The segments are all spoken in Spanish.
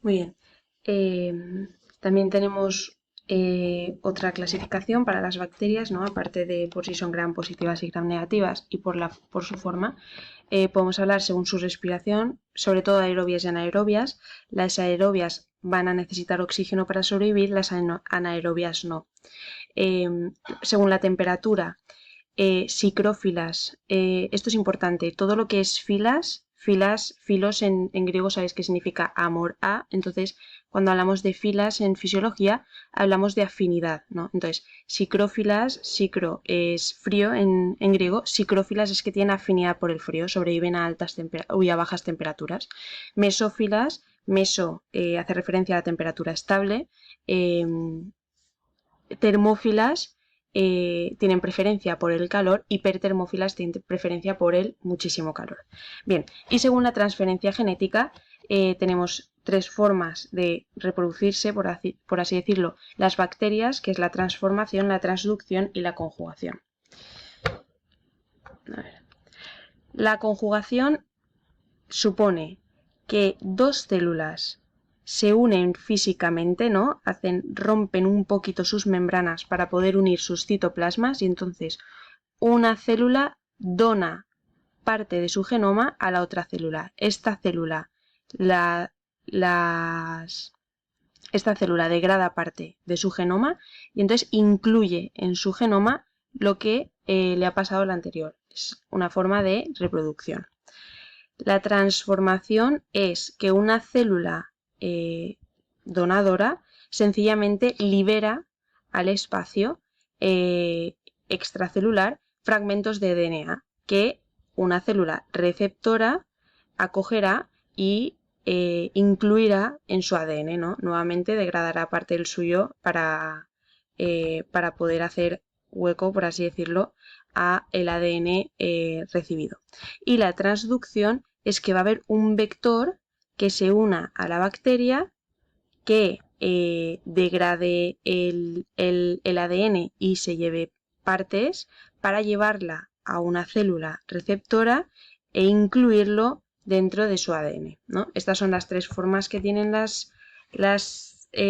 Muy bien. También tenemos otra clasificación para las bacterias, ¿no? Aparte de por si son gram positivas y gram negativas y por su forma. Podemos hablar según su respiración, sobre todo aerobias y anaerobias. Las aerobias van a necesitar oxígeno para sobrevivir, las anaerobias no. Según la temperatura, psicrófilas, esto es importante, todo lo que es filos en griego sabéis que significa amor a, entonces cuando hablamos de filas en fisiología hablamos de afinidad, ¿no? Entonces, psicrófilas, psicro es frío en griego, psicrófilas es que tienen afinidad por el frío, sobreviven a a bajas temperaturas. Mesófilas, meso hace referencia a la temperatura estable, eh, termófilas tienen preferencia por el calor, hipertermófilas tienen preferencia por el muchísimo calor. Bien, y según la transferencia genética, tenemos tres formas de reproducirse, por así decirlo, las bacterias, que es la transformación, la transducción y la conjugación. A ver. La conjugación supone que dos células se unen físicamente, ¿no? Rompen un poquito sus membranas para poder unir sus citoplasmas y entonces una célula dona parte de su genoma a la otra célula. Esta célula degrada parte de su genoma y entonces incluye en su genoma lo que le ha pasado al anterior. Es una forma de reproducción. La transformación es que una célula donadora sencillamente libera al espacio extracelular fragmentos de DNA que una célula receptora acogerá y incluirá en su ADN, ¿no? Nuevamente degradará parte del suyo para poder hacer hueco, por así decirlo, a el ADN recibido. Y la transducción es que va a haber un vector que se una a la bacteria, que degrade el ADN y se lleve partes para llevarla a una célula receptora e incluirlo dentro de su ADN, ¿no? Estas son las tres formas que tienen las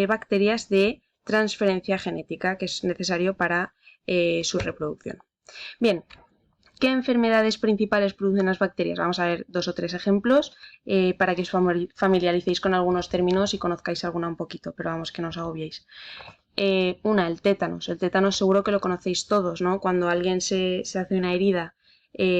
bacterias de transferencia genética que es necesario para su reproducción. Bien, ¿qué enfermedades principales producen las bacterias? Vamos a ver dos o tres ejemplos para que os familiaricéis con algunos términos y conozcáis alguna un poquito, pero vamos, que no os agobiéis. Una, el tétanos. El tétanos seguro que lo conocéis todos, ¿no? Cuando alguien se hace una herida,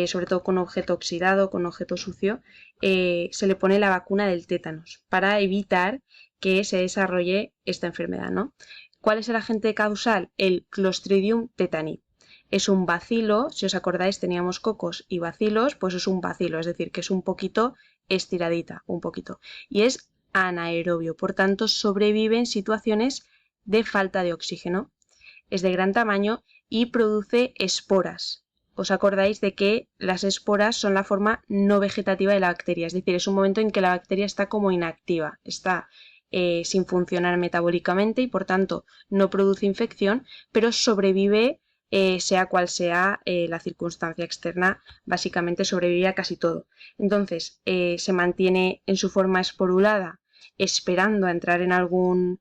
sobre todo con objeto oxidado, con objeto sucio, se le pone la vacuna del tétanos para evitar que se desarrolle esta enfermedad, ¿no? ¿Cuál es el agente causal? El Clostridium tetani. Es un bacilo, si os acordáis teníamos cocos y bacilos, pues es un bacilo, es decir, que es un poquito estiradita, un poquito. Y es anaerobio, por tanto sobrevive en situaciones de falta de oxígeno. Es de gran tamaño y produce esporas. ¿Os acordáis de que las esporas son la forma no vegetativa de la bacteria? Es decir, es un momento en que la bacteria está como inactiva, está sin funcionar metabólicamente y por tanto no produce infección, pero sobrevive sea cual sea la circunstancia externa, básicamente sobrevive a casi todo. Entonces, se mantiene en su forma esporulada, esperando a entrar en algún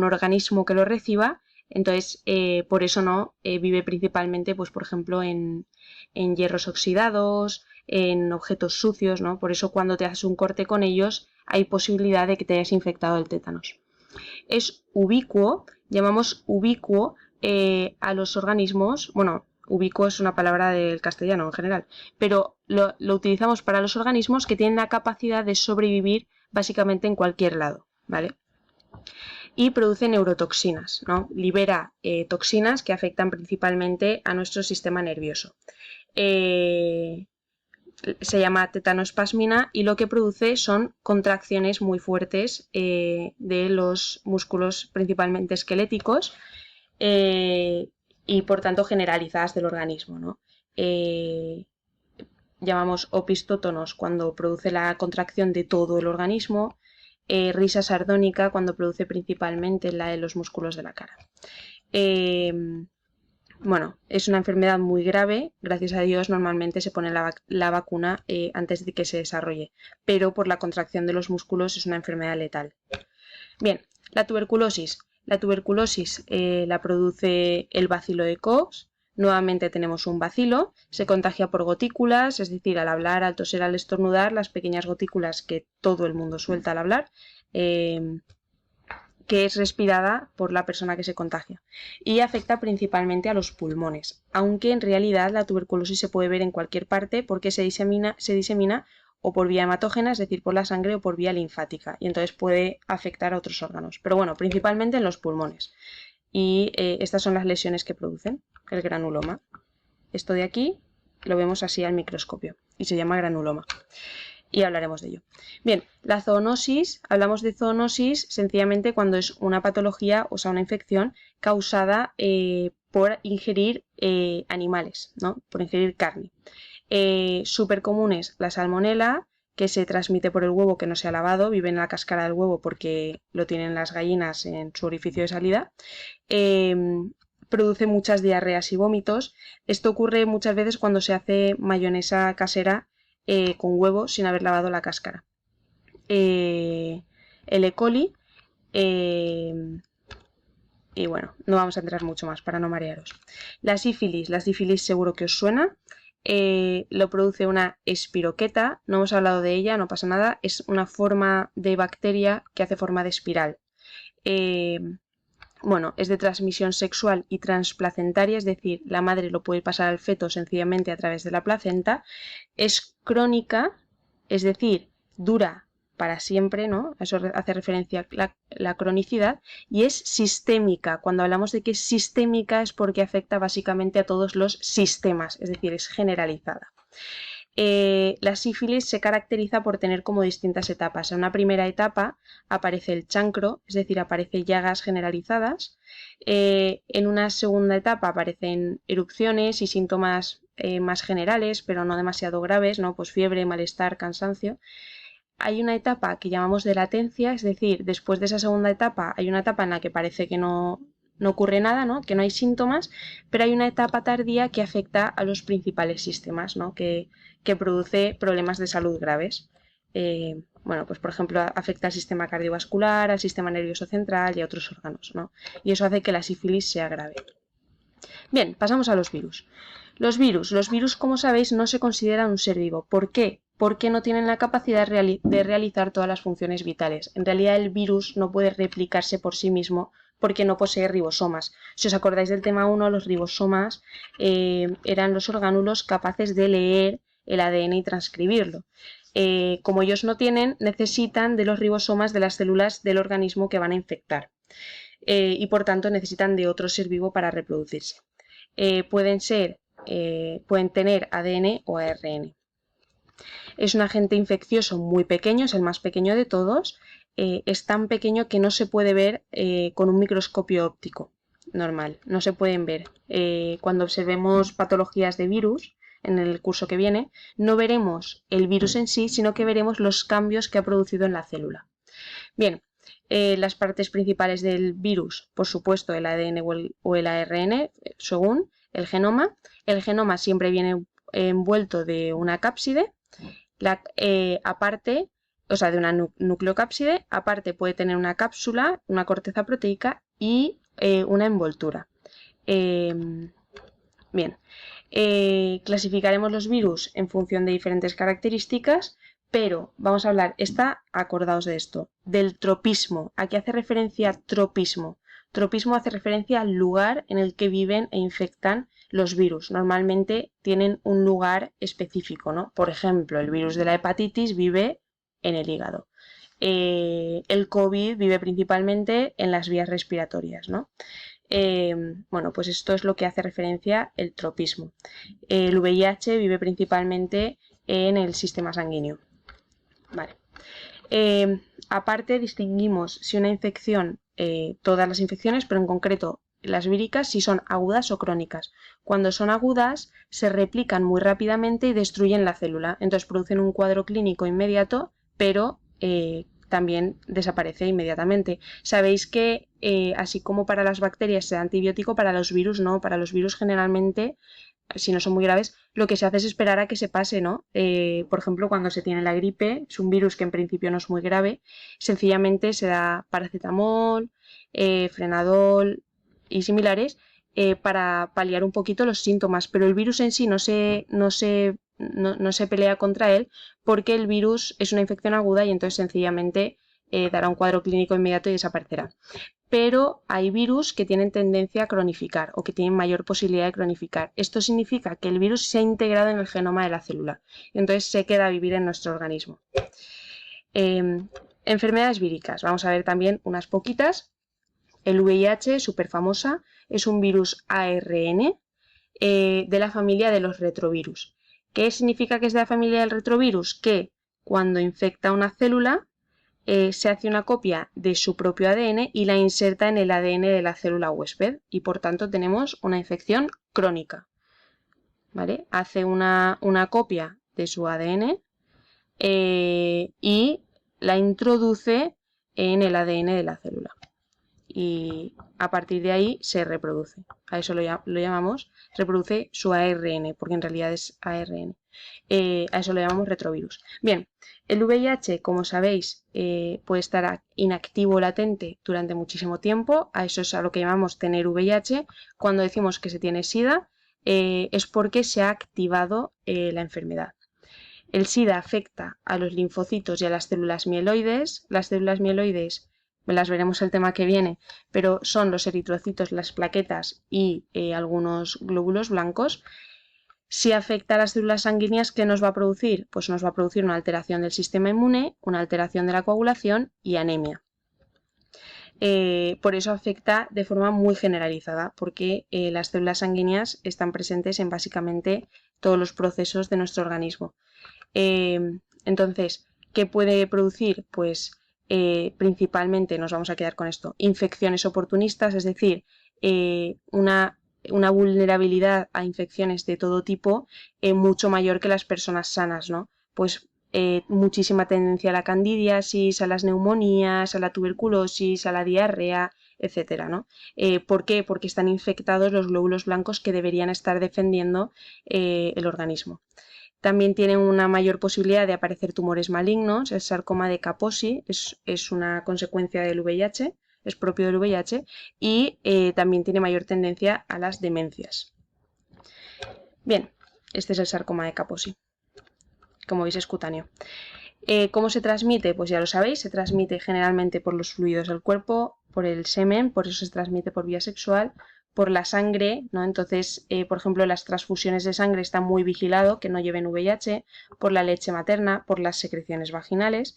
organismo que lo reciba. Entonces, por eso no vive principalmente, pues, por ejemplo, en hierros oxidados, en objetos sucios, ¿no? Por eso cuando te haces un corte con ellos hay posibilidad de que te hayas infectado del tétanos. Es ubicuo, llamamos ubicuo a los organismos, bueno, ubicuo es una palabra del castellano en general, pero lo utilizamos para los organismos que tienen la capacidad de sobrevivir básicamente en cualquier lado, ¿vale? Y produce neurotoxinas, ¿no? Libera toxinas que afectan principalmente a nuestro sistema nervioso. Se llama tetanospasmina y lo que produce son contracciones muy fuertes de los músculos principalmente esqueléticos y por tanto generalizadas del organismo, ¿no? Llamamos opistótonos cuando produce la contracción de todo el organismo, risa sardónica cuando produce principalmente la de los músculos de la cara. Bueno, es una enfermedad muy grave, gracias a Dios normalmente se pone la vacuna antes de que se desarrolle, pero por la contracción de los músculos es una enfermedad letal. Bien, la tuberculosis. La tuberculosis la produce el bacilo de Koch. Nuevamente tenemos un bacilo, se contagia por gotículas, es decir, al hablar, al toser, al estornudar, las pequeñas gotículas que todo el mundo suelta al hablar, que es respirada por la persona que se contagia y afecta principalmente a los pulmones, aunque en realidad la tuberculosis se puede ver en cualquier parte porque se disemina o por vía hematógena, es decir, por la sangre o por vía linfática, y entonces puede afectar a otros órganos, pero bueno, principalmente en los pulmones. Y estas son las lesiones que producen el granuloma. Esto de aquí lo vemos así al microscopio y se llama granuloma. Y hablaremos de ello. Bien, la zoonosis, hablamos de zoonosis sencillamente cuando es una patología, o sea, una infección causada por ingerir animales, ¿no? Por ingerir carne. Súper comunes la salmonela, que se transmite por el huevo que no se ha lavado, vive en la cáscara del huevo porque lo tienen las gallinas en su orificio de salida. Produce muchas diarreas y vómitos. Esto ocurre muchas veces cuando se hace mayonesa casera con huevo sin haber lavado la cáscara. El E. coli y bueno, no vamos a entrar mucho más para no marearos. La sífilis seguro que os suena. Lo produce una espiroqueta, no hemos hablado de ella, no pasa nada, es una forma de bacteria que hace forma de espiral. Bueno, es de transmisión sexual y transplacentaria, es decir, la madre lo puede pasar al feto sencillamente a través de la placenta. Es crónica, es decir, dura para siempre, ¿no? Eso hace referencia a la cronicidad, y es sistémica. Cuando hablamos de que es sistémica es porque afecta básicamente a todos los sistemas, es decir, es generalizada. La sífilis se caracteriza por tener como distintas etapas. En una primera etapa aparece el chancro, es decir, aparecen llagas generalizadas. En una segunda etapa aparecen erupciones y síntomas más generales, pero no demasiado graves, ¿no? Pues fiebre, malestar, cansancio. Hay una etapa que llamamos de latencia, es decir, después de esa segunda etapa hay una etapa en la que parece que no ocurre nada, ¿no? Que no hay síntomas, pero hay una etapa tardía que afecta a los principales sistemas, ¿no? que produce problemas de salud graves. Bueno, pues por ejemplo afecta al sistema cardiovascular, al sistema nervioso central y a otros órganos, ¿no? Y eso hace que la sífilis sea grave. Bien, pasamos a los virus. Los virus, como sabéis, no se consideran un ser vivo. ¿Por qué? Porque no tienen la capacidad de realizar todas las funciones vitales. En realidad el virus no puede replicarse por sí mismo porque no posee ribosomas. Si os acordáis del tema 1, los ribosomas eran los orgánulos capaces de leer el ADN y transcribirlo. Como ellos no tienen, necesitan de los ribosomas de las células del organismo que van a infectar. Y por tanto necesitan de otro ser vivo para reproducirse. Pueden tener ADN o ARN. Es un agente infeccioso muy pequeño, es el más pequeño de todos. Es tan pequeño que no se puede ver con un microscopio óptico normal, no se pueden ver. Cuando observemos patologías de virus, en el curso que viene, no veremos el virus en sí, sino que veremos los cambios que ha producido en la célula. Bien, las partes principales del virus, por supuesto, el ADN o el ARN, según el genoma. El genoma siempre viene envuelto de una cápside, aparte, o sea, de una nucleocápside, aparte puede tener una cápsula, una corteza proteica y una envoltura. Bien, clasificaremos los virus en función de diferentes características, pero vamos a hablar, acordaos de esto, del tropismo. ¿A qué hace referencia tropismo? Tropismo hace referencia al lugar en el que viven e infectan los virus. Normalmente tienen un lugar específico, ¿no? Por ejemplo, el virus de la hepatitis vive en el hígado. El COVID vive principalmente en las vías respiratorias, ¿no? Bueno, pues esto es lo que hace referencia el tropismo. El VIH vive principalmente en el sistema sanguíneo. Vale. Aparte distinguimos si una infección, todas las infecciones, pero en concreto las víricas, si son agudas o crónicas. Cuando son agudas se replican muy rápidamente y destruyen la célula, entonces producen un cuadro clínico inmediato, pero también desaparece inmediatamente. Sabéis que así como para las bacterias se da antibiótico, para los virus no. Para los virus generalmente, si no son muy graves, lo que se hace es esperar a que se pase, ¿no? Por ejemplo, cuando se tiene la gripe, es un virus que en principio no es muy grave, sencillamente se da paracetamol, frenadol y similares para paliar un poquito los síntomas, pero el virus en sí no se pelea contra él porque el virus es una infección aguda y entonces sencillamente dará un cuadro clínico inmediato y desaparecerá. Pero hay virus que tienen tendencia a cronificar o que tienen mayor posibilidad de cronificar. Esto significa que el virus se ha integrado en el genoma de la célula y entonces se queda a vivir en nuestro organismo. Enfermedades víricas. Vamos a ver también unas poquitas. El VIH, súper famosa, es un virus ARN de la familia de los retrovirus. ¿Qué significa que es de la familia del retrovirus? Que cuando infecta una célula, se hace una copia de su propio ADN y la inserta en el ADN de la célula huésped y por tanto tenemos una infección crónica. ¿Vale? Hace una copia de su ADN y la introduce en el ADN de la célula y a partir de ahí se reproduce. A eso lo llamamos, reproduce su ARN, porque en realidad es ARN. A eso lo llamamos retrovirus. Bien, el VIH, como sabéis, puede estar inactivo o latente durante muchísimo tiempo. A eso es a lo que llamamos tener VIH. Cuando decimos que se tiene SIDA, es porque se ha activado la enfermedad. El SIDA afecta a los linfocitos y a las células mieloides. Las células mieloides las veremos el tema que viene, pero son los eritrocitos, las plaquetas y algunos glóbulos blancos. Si afecta a las células sanguíneas, ¿qué nos va a producir? Pues nos va a producir una alteración del sistema inmune, una alteración de la coagulación y anemia. Por eso afecta de forma muy generalizada, porque las células sanguíneas están presentes en básicamente todos los procesos de nuestro organismo. Entonces, ¿qué puede producir? Pues principalmente nos vamos a quedar con esto, infecciones oportunistas, es decir, una vulnerabilidad a infecciones de todo tipo mucho mayor que las personas sanas, ¿no? Pues muchísima tendencia a la candidiasis, a las neumonías, a la tuberculosis, a la diarrea, etcétera, ¿no? ¿Por qué? Porque están infectados los glóbulos blancos que deberían estar defendiendo el organismo. También tienen una mayor posibilidad de aparecer tumores malignos. El sarcoma de Kaposi es una consecuencia del VIH, es propio del VIH y también tiene mayor tendencia a las demencias. Bien, este es el sarcoma de Kaposi. Como veis es cutáneo. ¿Cómo se transmite? Pues ya lo sabéis, se transmite generalmente por los fluidos del cuerpo, por el semen, por eso se transmite por vía sexual, por la sangre, ¿no? Entonces, por ejemplo, las transfusiones de sangre están muy vigilado que no lleven VIH, por la leche materna, por las secreciones vaginales,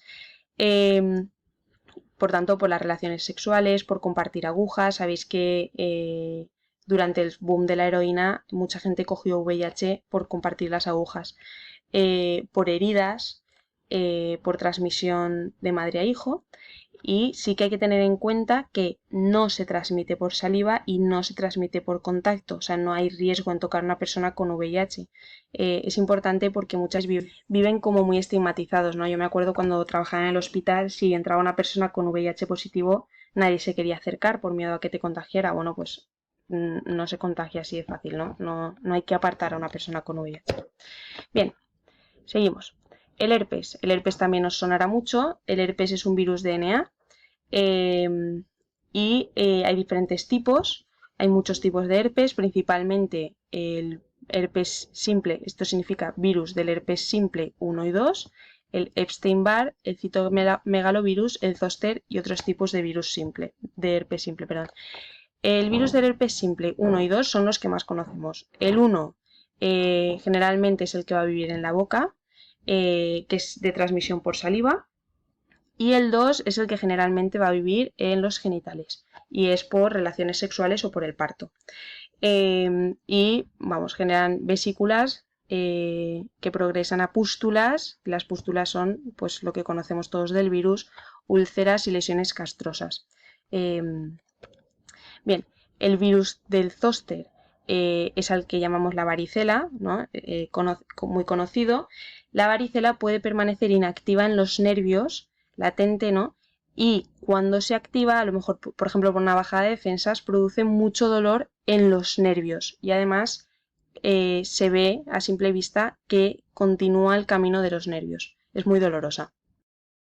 por tanto, por las relaciones sexuales, por compartir agujas. Sabéis que durante el boom de la heroína mucha gente cogió VIH por compartir las agujas, por heridas, por transmisión de madre a hijo. Y sí que hay que tener en cuenta que no se transmite por saliva y no se transmite por contacto, o sea, no hay riesgo en tocar a una persona con VIH. Es importante porque muchas viven como muy estigmatizados, ¿no? Yo me acuerdo cuando trabajaba en el hospital, si entraba una persona con VIH positivo, nadie se quería acercar por miedo a que te contagiara. Bueno, pues no se contagia así de fácil, ¿no? No hay que apartar a una persona con VIH. Bien, seguimos. El herpes también os sonará mucho. El herpes es un virus DNA y hay diferentes tipos. Hay muchos tipos de herpes, principalmente el herpes simple, esto significa virus del herpes simple 1 y 2, el Epstein-Barr, el citomegalovirus, el zoster y otros tipos de virus simple, de herpes simple, perdón. El virus del herpes simple 1 y 2 son los que más conocemos. El 1 generalmente es el que va a vivir en la boca, que es de transmisión por saliva, y el 2 es el que generalmente va a vivir en los genitales y es por relaciones sexuales o por el parto. Y vamos, generan vesículas que progresan a pústulas. Las pústulas son pues lo que conocemos todos del virus, úlceras y lesiones castrosas. Bien, el virus del zóster es al que llamamos la varicela, ¿no? Muy conocido. La varicela puede permanecer inactiva en los nervios latente, ¿no? Y cuando se activa, a lo mejor, por ejemplo, por una bajada de defensas, produce mucho dolor en los nervios y además se ve a simple vista que continúa el camino de los nervios. Es muy dolorosa.